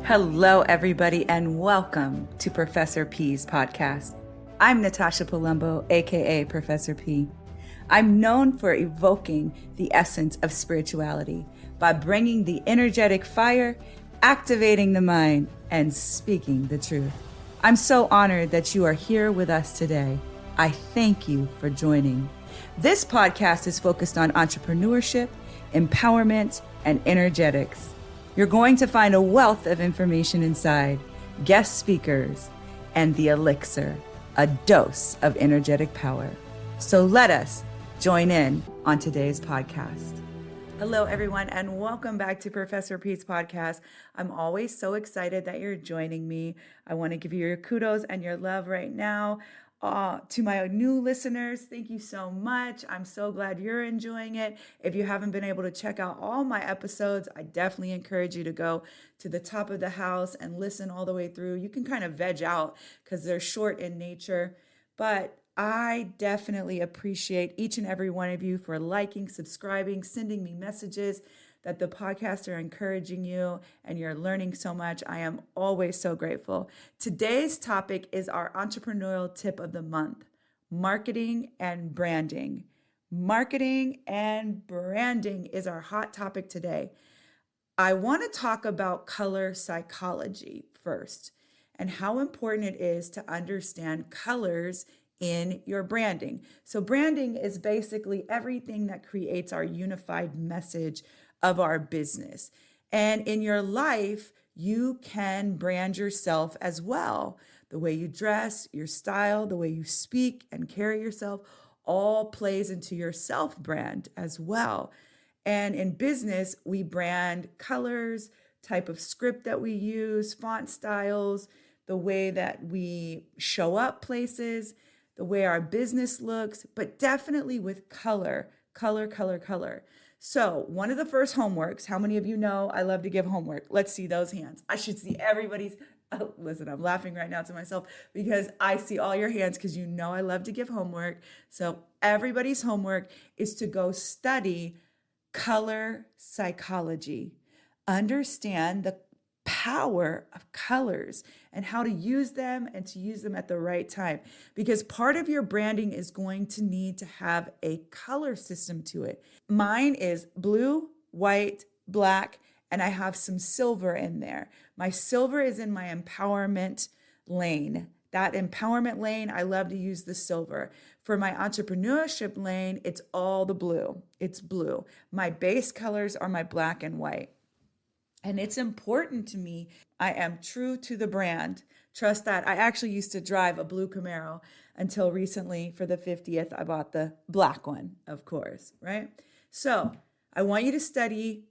Hello, everybody, and welcome to Professor P's podcast. I'm Natasha Palumbo, aka Professor P. I'm known for evoking the essence of spirituality by bringing the energetic fire, activating the mind, and speaking the truth. I'm so honored that you are here with us today. I thank you for joining. This podcast is focused on entrepreneurship, empowerment, and energetics. You're going to find a wealth of information inside, guest speakers, and the elixir, a dose of energetic power. So let us join in on today's podcast. Hello, everyone, and welcome back to Professor P's podcast. I'm always so excited that you're joining me. I want to give you your kudos and your love right now. To my new listeners, thank you so much. I'm so glad you're enjoying it. If you haven't been able to check out all my episodes, I definitely encourage you to go to the top of the house and listen all the way through. You can kind of veg out because they're short in nature, but I definitely appreciate each and every one of you for liking, subscribing, sending me messages that the podcasts are encouraging you and you're learning so much. I am always so grateful. Today's topic is our entrepreneurial tip of the month, marketing and branding. Marketing and branding is our hot topic today. I want to talk about color psychology first and how important it is to understand colors in your branding. So branding is basically everything that creates our unified message of our business. And in your life, you can brand yourself as well. The way you dress, your style, the way you speak and carry yourself all plays into your self-brand as well. And in business, we brand colors, type of script that we use, font styles, the way that we show up places, the way our business looks, but definitely with color. So one of the first homeworks, how many of you know I love to give homework? Let's see those hands. I should see everybody's. Oh, listen, I'm laughing right now to myself because I see all your hands because you know I love to give homework. So everybody's homework is to go study color psychology. Understand the power of colors and how to use them and to use them at the right time. Because part of your branding is going to need to have a color system to it. Mine is blue, white, black, and I have some silver in there. My silver is in my empowerment lane. That empowerment lane, I love to use the silver. For my entrepreneurship lane, it's all the blue. It's blue. My base colors are my black and white. And it's important to me. I am true to the brand. Trust that. I actually used to drive a blue Camero until recently for the 50th. I bought the black one, of course, right? So I want you to study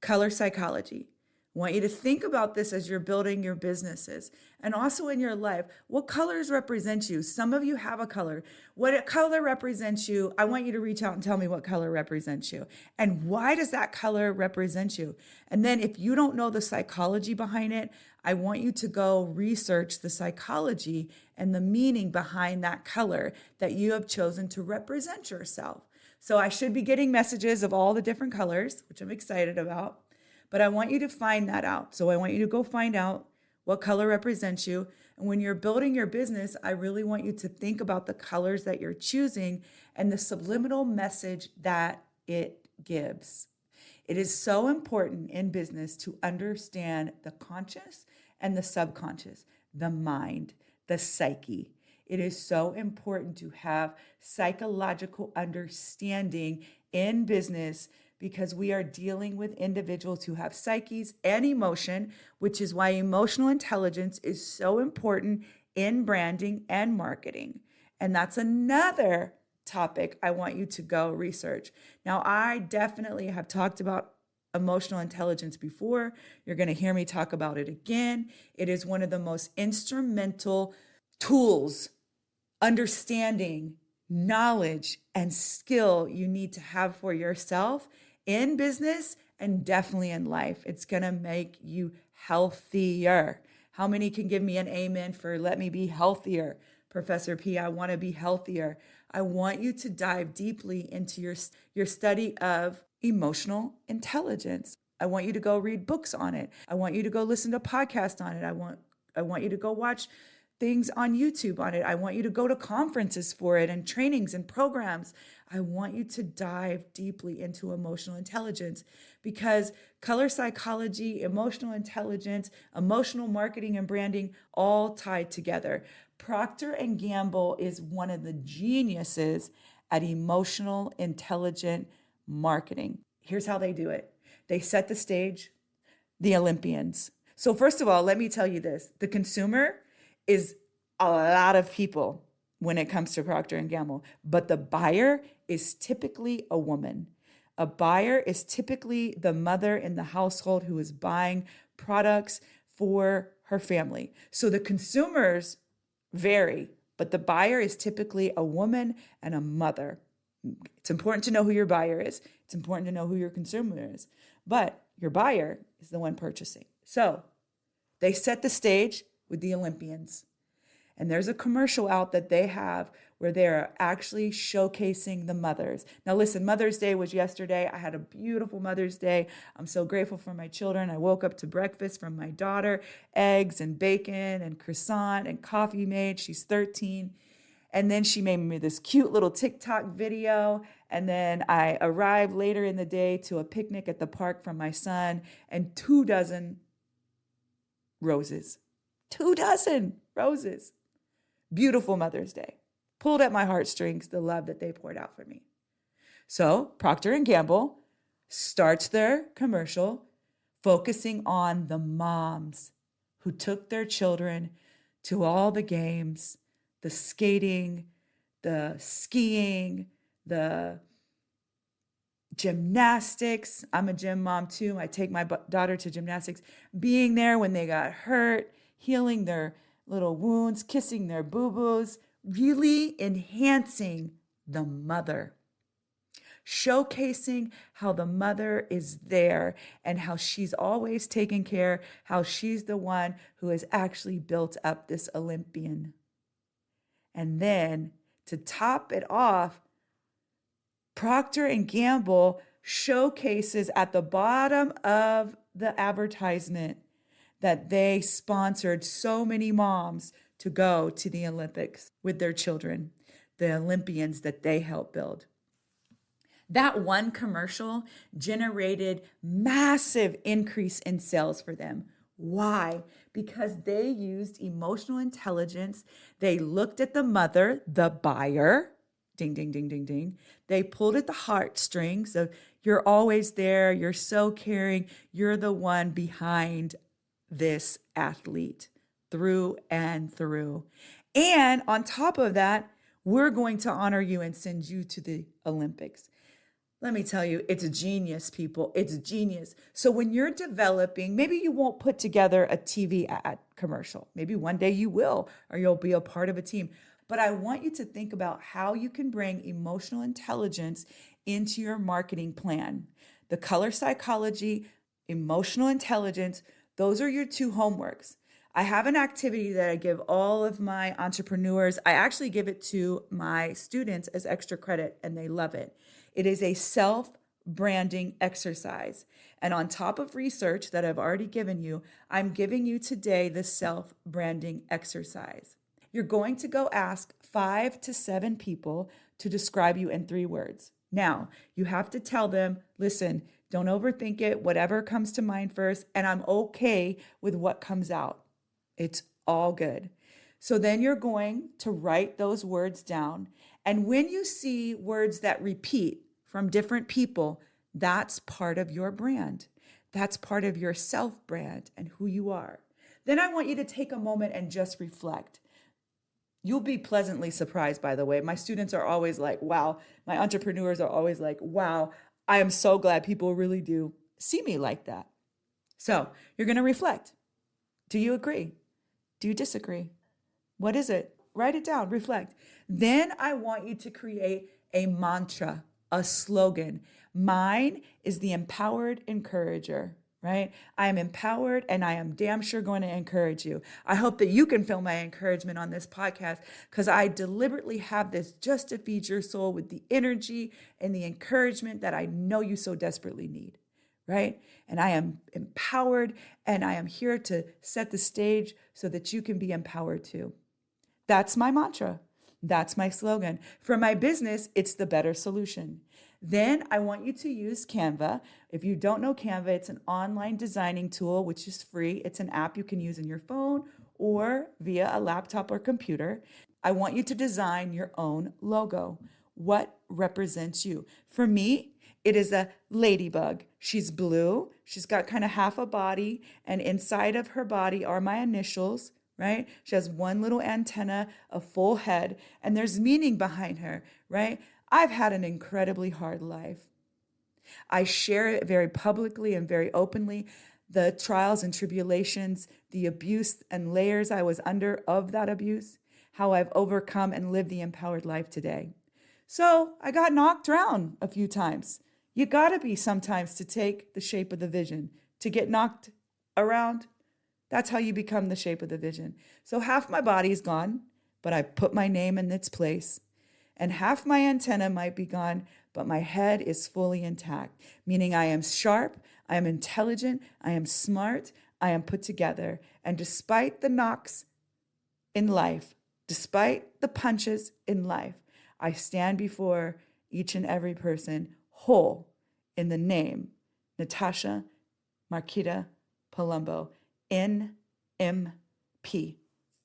color psychology. I want you to think about this as you're building your businesses and also in your life. What colors represent you? Some of you have a color. What color represents you? I want you to reach out and tell me what color represents you. And why does that color represent you? And then if you don't know the psychology behind it, I want you to go research the psychology and the meaning behind that color that you have chosen to represent yourself. So I should be getting messages of all the different colors, which I'm excited about. But I want you to find that out. So I want you to go find out what color represents you. And when you're building your business, I really want you to think about the colors that you're choosing and the subliminal message that it gives. It is so important in business to understand the conscious and the subconscious, the mind, the psyche. It is so important to have psychological understanding in business because we are dealing with individuals who have psyches and emotion, which is why emotional intelligence is so important in branding and marketing. And that's another topic I want you to go research. Now, I definitely have talked about emotional intelligence before. You're going to hear me talk about it again. It is one of the most instrumental tools, understanding, knowledge, and skill you need to have for yourself in business and definitely in life. It's going to make you healthier. How many can give me an amen for let me be healthier? Professor P, I want to be healthier. I want you to dive deeply into your study of emotional intelligence. I want you to go read books on it. I want you to go listen to podcasts on it. I want you to go watch things on YouTube on it. I want you to go to conferences for it and trainings and programs. I want you to dive deeply into emotional intelligence, because color psychology, emotional intelligence, emotional marketing and branding all tied together. Procter and Gamble is one of the geniuses at emotional intelligent marketing. Here's how they do it. They set the stage, the Olympians. So first of all, let me tell you this. The consumer is a lot of people when it comes to Procter and Gamble, but the buyer is typically a woman. A buyer is typically the mother in the household who is buying products for her family. So the consumers vary, but the buyer is typically a woman and a mother. It's important to know who your buyer is. It's important to know who your consumer is, but your buyer is the one purchasing. So they set the stage with the Olympians. And there's a commercial out that they have where they're actually showcasing the mothers. Now, listen, Mother's Day was yesterday. I had a beautiful Mother's Day. I'm so grateful for my children. I woke up to breakfast from my daughter, eggs and bacon and croissant and coffee made. She's 13. And then she made me this cute little TikTok video. And then I arrived later in the day to a picnic at the park from my son and 24 roses. 24 roses. Beautiful Mother's Day. Pulled at my heartstrings, the love that they poured out for me. So Procter and Gamble starts their commercial focusing on the moms who took their children to all the games, the skating, the skiing, the gymnastics. I'm a gym mom too. I take my daughter to gymnastics. Being there when they got hurt, healing their little wounds, kissing their boo-boos, really enhancing the mother. Showcasing how the mother is there and how she's always taken care, how she's the one who has actually built up this Olympian. And then to top it off, Procter and Gamble showcases at the bottom of the advertisement that they sponsored so many moms to go to the Olympics with their children, the Olympians that they helped build. That one commercial generated massive increase in sales for them. Why? Because they used emotional intelligence. They looked at the mother, the buyer, ding, ding, ding, ding, ding. They pulled at the heartstrings of, you're always there, you're so caring, you're the one behind this athlete through and through. And on top of that, we're going to honor you and send you to the Olympics. Let me tell you, it's a genius, people. It's a genius. So when you're developing, maybe you won't put together a TV ad commercial. Maybe one day you will, or you'll be a part of a team. But I want you to think about how you can bring emotional intelligence into your marketing plan. The color psychology, emotional intelligence, those are your two homeworks. I have an activity that I give all of my entrepreneurs. I actually give it to my students as extra credit, and they love it. It is a self-branding exercise. And on top of research that I've already given you, I'm giving you today the self-branding exercise. You're going to go ask 5 to 7 people to describe you in 3 words. Now, you have to tell them, listen, don't overthink it, whatever comes to mind first, and I'm okay with what comes out. It's all good. So then you're going to write those words down. And when you see words that repeat from different people, that's part of your brand. That's part of your self-brand and who you are. Then I want you to take a moment and just reflect. You'll be pleasantly surprised, by the way. My students are always like, wow. My entrepreneurs are always like, wow, I am so glad people really do see me like that. So you're going to reflect. Do you agree? Do you disagree? What is it? Write it down, reflect. Then I want you to create a mantra, a slogan. Mine is the empowered encourager, right? I am empowered and I am damn sure going to encourage you. I hope that you can feel my encouragement on this podcast because I deliberately have this just to feed your soul with the energy and the encouragement that I know you so desperately need. right? And I am empowered, and I am here to set the stage so that you can be empowered too. That's my mantra. That's my slogan. For my business, it's the better solution. Then I want you to use Canva. If you don't know Canva, it's an online designing tool, which is free. It's an app you can use on your phone or via a laptop or computer. I want you to design your own logo. What represents you? For me, it is a ladybug. She's blue. She's got kind of half a body, and inside of her body are my initials, right? She has one little antenna, a full head, and there's meaning behind her, right? I've had an incredibly hard life. I share it very publicly and very openly, the trials and tribulations, the abuse and layers I was under of that abuse, how I've overcome and lived the empowered life today. So I got knocked around a few times. You gotta be sometimes to take the shape of the vision. To get knocked around, that's how you become the shape of the vision. So half my body is gone, but I put my name in its place. And half my antenna might be gone, but my head is fully intact, meaning I am sharp, I am intelligent, I am smart, I am put together. And despite the knocks in life, despite the punches in life, I stand before each and every person whole in the name, Natasha Marquita Palumbo, NMP,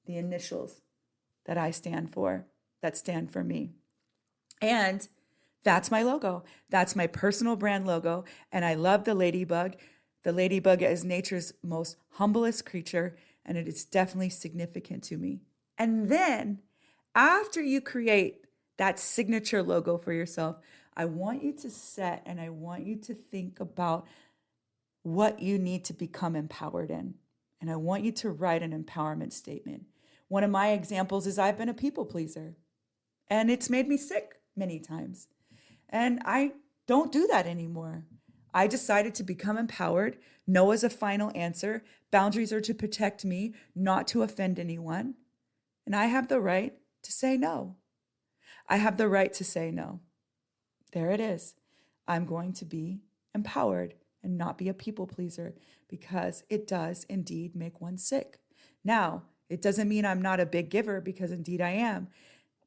the initials that I stand for, that stand for me. And that's my logo. That's my personal brand logo. And I love the ladybug. The ladybug is nature's most humblest creature, and it is definitely significant to me. And then after you create that signature logo for yourself, I want you to set and I want you to think about what you need to become empowered in. And I want you to write an empowerment statement. One of my examples is I've been a people pleaser, and it's made me sick many times. And I don't do that anymore. I decided to become empowered. No is a final answer. Boundaries are to protect me, not to offend anyone. And I have the right to say no. I have the right to say no. There it is. I'm going to be empowered and not be a people pleaser, because it does indeed make one sick. Now, it doesn't mean I'm not a big giver, because indeed I am,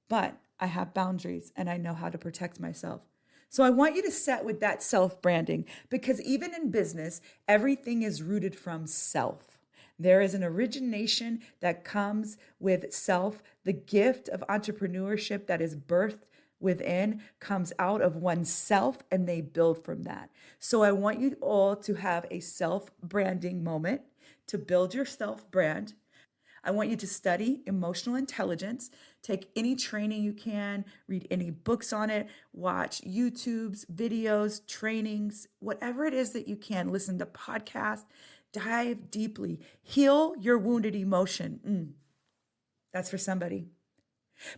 but I have boundaries and I know how to protect myself. So I want you to set with that self-branding, because even in business, everything is rooted from self. There is an origination that comes with self. The gift of entrepreneurship that is birthed within comes out of oneself, and they build from that. So I want you all to have a self-branding moment to build your self-brand. I want you to study emotional intelligence, take any training you can, read any books on it, watch YouTube's videos, trainings, whatever it is that you can, listen to podcasts, dive deeply, heal your wounded emotion. That's for somebody.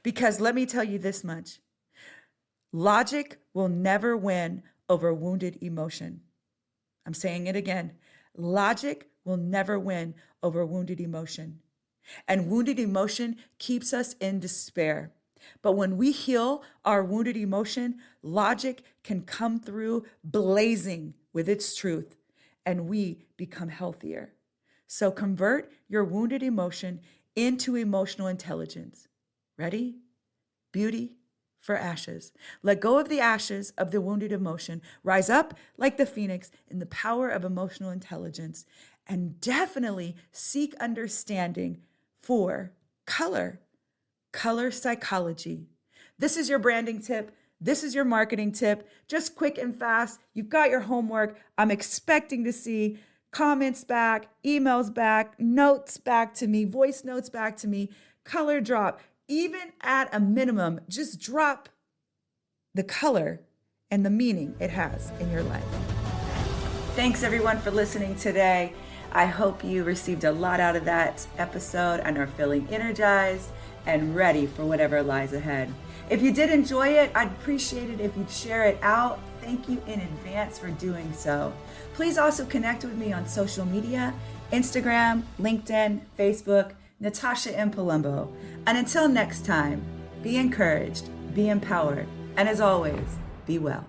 Because let me tell you this much. Logic will never win over wounded emotion. I'm saying it again. Logic will never win over wounded emotion. And wounded emotion keeps us in despair. But when we heal our wounded emotion, logic can come through blazing with its truth, and we become healthier. So convert your wounded emotion into emotional intelligence. Ready? Beauty for ashes. Let go of the ashes of the wounded emotion. Rise up like the phoenix in the power of emotional intelligence, and definitely seek understanding for color psychology. This is your branding tip. This is your marketing tip. Just quick and fast. You've got your homework. I'm expecting to see comments back, emails back, notes back to me, voice notes back to me, color drop. Even at a minimum, just drop the color and the meaning it has in your life. Thanks everyone for listening today. I hope you received a lot out of that episode and are feeling energized and ready for whatever lies ahead. If you did enjoy it, I'd appreciate it if you'd share it out. Thank you in advance for doing so. Please also connect with me on social media, Instagram, LinkedIn, Facebook, Natasha M. Palumbo. And until next time, be encouraged, be empowered, and as always, be well.